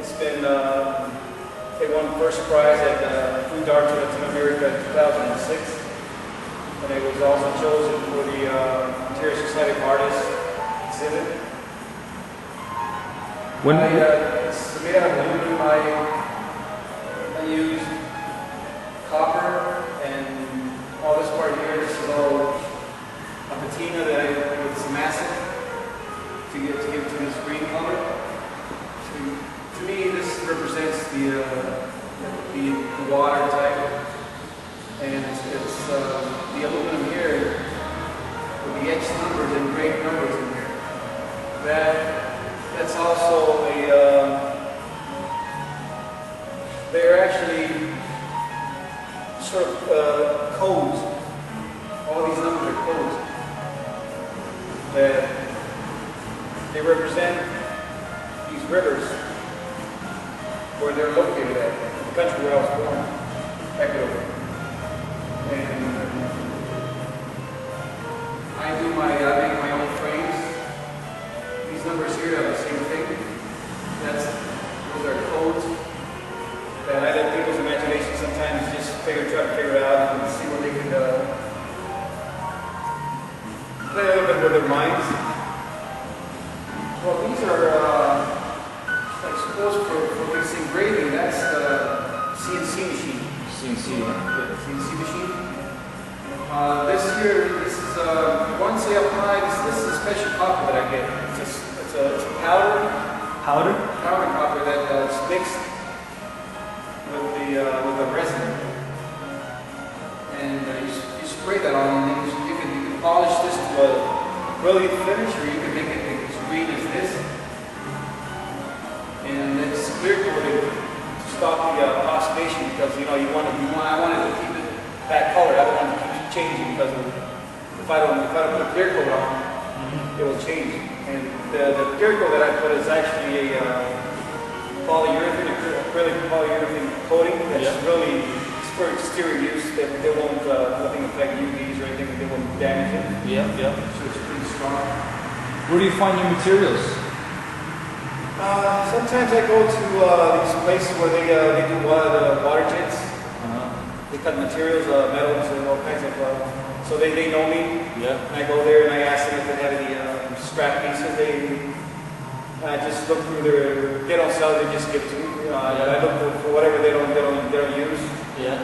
It's been, they won first prize at Food Art to Latin America in 2006. And it was also chosen for the Ontario Society of Artists exhibit. When it's made out of aluminum. I used copper and all this part here. This is all a patina that I with some acid to give to this green color. To me, this represents the water type, and it's the aluminum here with the etched numbers and great numbers in here. That's also they're actually sort of codes. All these numbers are codes that they represent these rivers where they're located at, the country where I was born, Ecuador. And I make my own frames. These numbers here are the same thing. Those are codes that I let people's imagination sometimes just try to figure out and see what they could play a little bit with their minds. Well, these are, I suppose for this engraving, that's the CNC machine. CNC machine. This is once they apply, this is a special copper that I get. It's a powder. Powder copper that's mixed with the resin, and you spray that on, and you can polish this to a brilliant finish, or you can make it as green as this, and it's clear coated to stop the oxidation, because I wanted to keep it that color. I don't want to keep it changing, because if I don't put a clear coat on, it will change. And the clear coat that I put is actually a acrylic polyurethane coating that's really for exterior use. That they won't nothing affect UVs or anything. They won't damage it. Yeah. So it's pretty strong. Where do you find your materials? Sometimes I go to these places where they do water jets. They cut materials, metals, and all kinds of. So they know me. Yeah. And I go there and I ask them if they have any scrap pieces. I just look through they don't sell it, they just give it to me. I look for whatever they don't use. Yeah.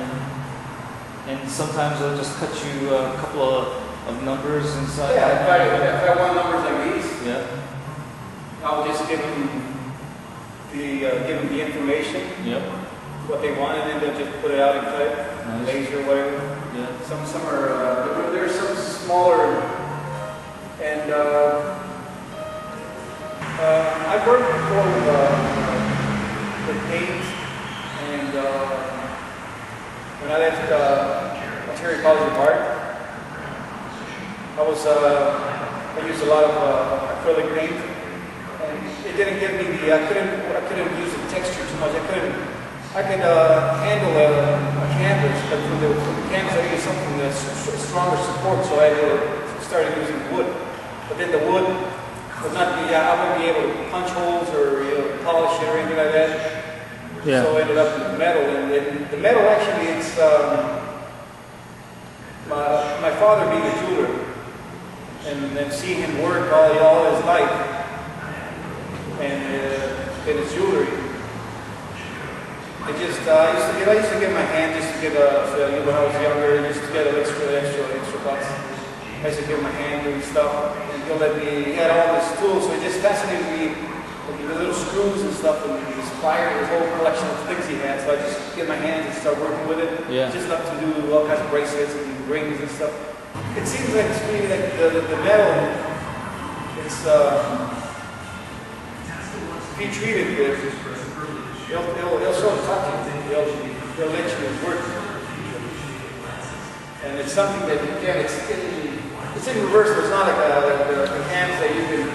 And sometimes they'll just cut you a couple of numbers inside. Yeah, if I want numbers like these, yeah, I'll just give them the information. Yep. What they want, and then they'll just put it out and cut it, laser, whatever. Yeah. Some are there's some smaller, and I've worked before with paint, and when I left Ontario College of Art, I used a lot of acrylic paint, and it didn't give me I couldn't use the texture too much. I could handle a canvas, but from the canvas I needed something that's stronger support, so I started using wood. But then the wood would not be, I wouldn't be able to punch holes or polish it or anything like that. Yeah. So I ended up with metal, and the metal actually, it's my father being a jeweler, and then seeing him work all his life, and in his jewelry. I used to give my hand just to give when I was younger, just to get extra bucks. I used to give my hand doing stuff, and he had all this tools, so it just fascinated me, the little screws and stuff, and his pliers, his whole collection of things he had. So I just get my hands and start working with it. Yeah. Just up to do all kinds of bracelets and rings and stuff. It seems like it's really like the metal, it's if you treat it good, they'll sort of talk to you. They'll let you work. And it's something that you can, it's in reverse. It's not like the hands that you can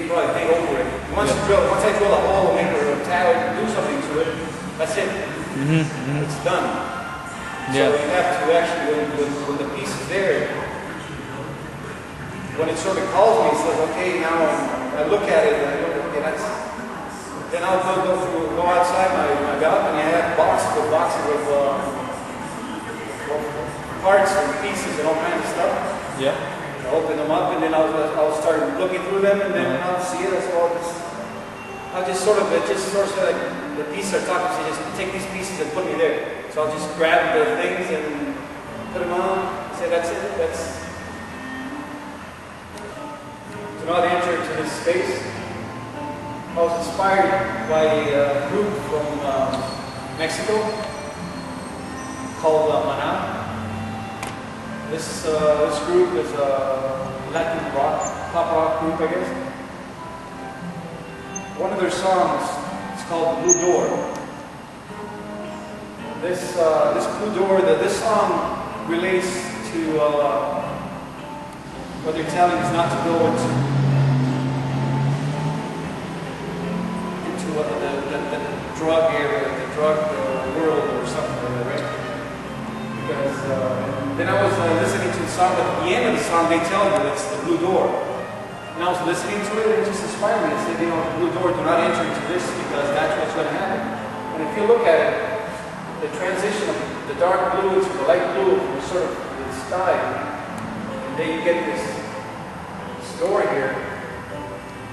probably paint over it. Once I drill a hole, make a tile, do something to it, that's it. It's done. Yeah. So you have to actually, when the piece is there, when it sort of calls me, it says, okay, now I look at it and I go, okay, Then I'll go outside my balcony. I have boxes of parts and pieces and all kinds of stuff. Yeah. I open them up and then I'll start looking through them and then I'll see it. I'll just sort of like the pieces are talking. So just take these pieces and put me there. So I'll just grab the things and put them on. Say that's it. So now to enter into this space. I was inspired by a group from Mexico called Maná. This group is a Latin pop rock group, I guess. One of their songs is called Blue Door. This Blue Door, this song relates to what they're telling us not to go into the drug area, the drug world or something like that, right? Because then I was listening to the song, but at the end of the song they tell you it's the blue door. And I was listening to it and it just inspired me. It said, you know, the blue door, do not enter into this because that's what's going to happen. And if you look at it, the transition of the dark blue to the light blue from sort of the sky, and then you get this door here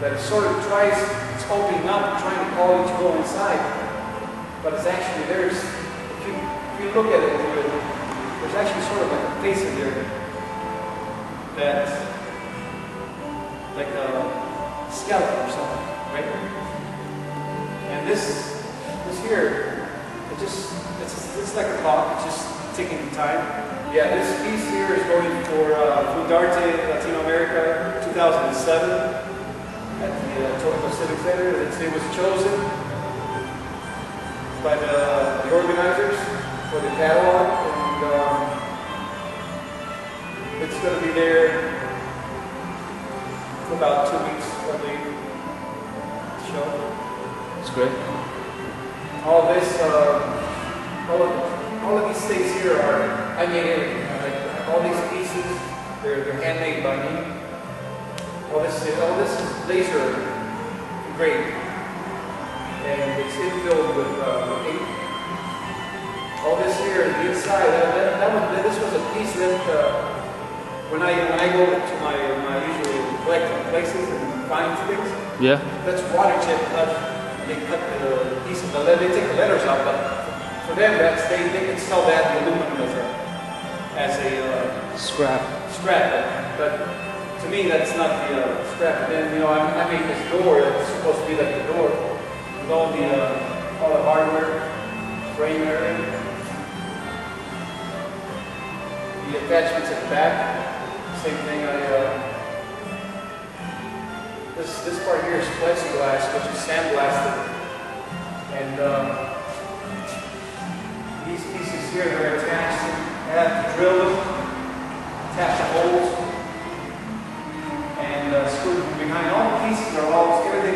that sort of it's opening up, trying to call you to go inside. But it's actually, if you look at it, there's actually sort of like a face in there that's like a skeleton or something, right? And this here, it's like a clock, it's just ticking time. Yeah, this piece here is going for Fundarte Latino America 2007. At the Tokyo Civic Center. It was chosen by the organizers for the catalog, and it's going to be there for about 2 weeks, I believe. Show. That's great. All this, all of these things here I made everything. Like all these pieces, they're handmade by me. All this is laser engraved, and it's infilled with ink. All this here, the inside, this was a piece that when I go to my usual collecting places and find things, yeah, that's water jet cut. They cut the piece of the letter, they take the letters out, but for them, they can sell that the aluminum as a scrap. But to me, that's not the scrap. And then, you know, I made this door that's supposed to be like the door with all the hardware, frame and everything. The attachments at the back, same thing. This part here is plexiglass, which is sandblasted, and these pieces here are attached. I have to drill them, attach the holes. And screwed from behind. All the pieces are all, everything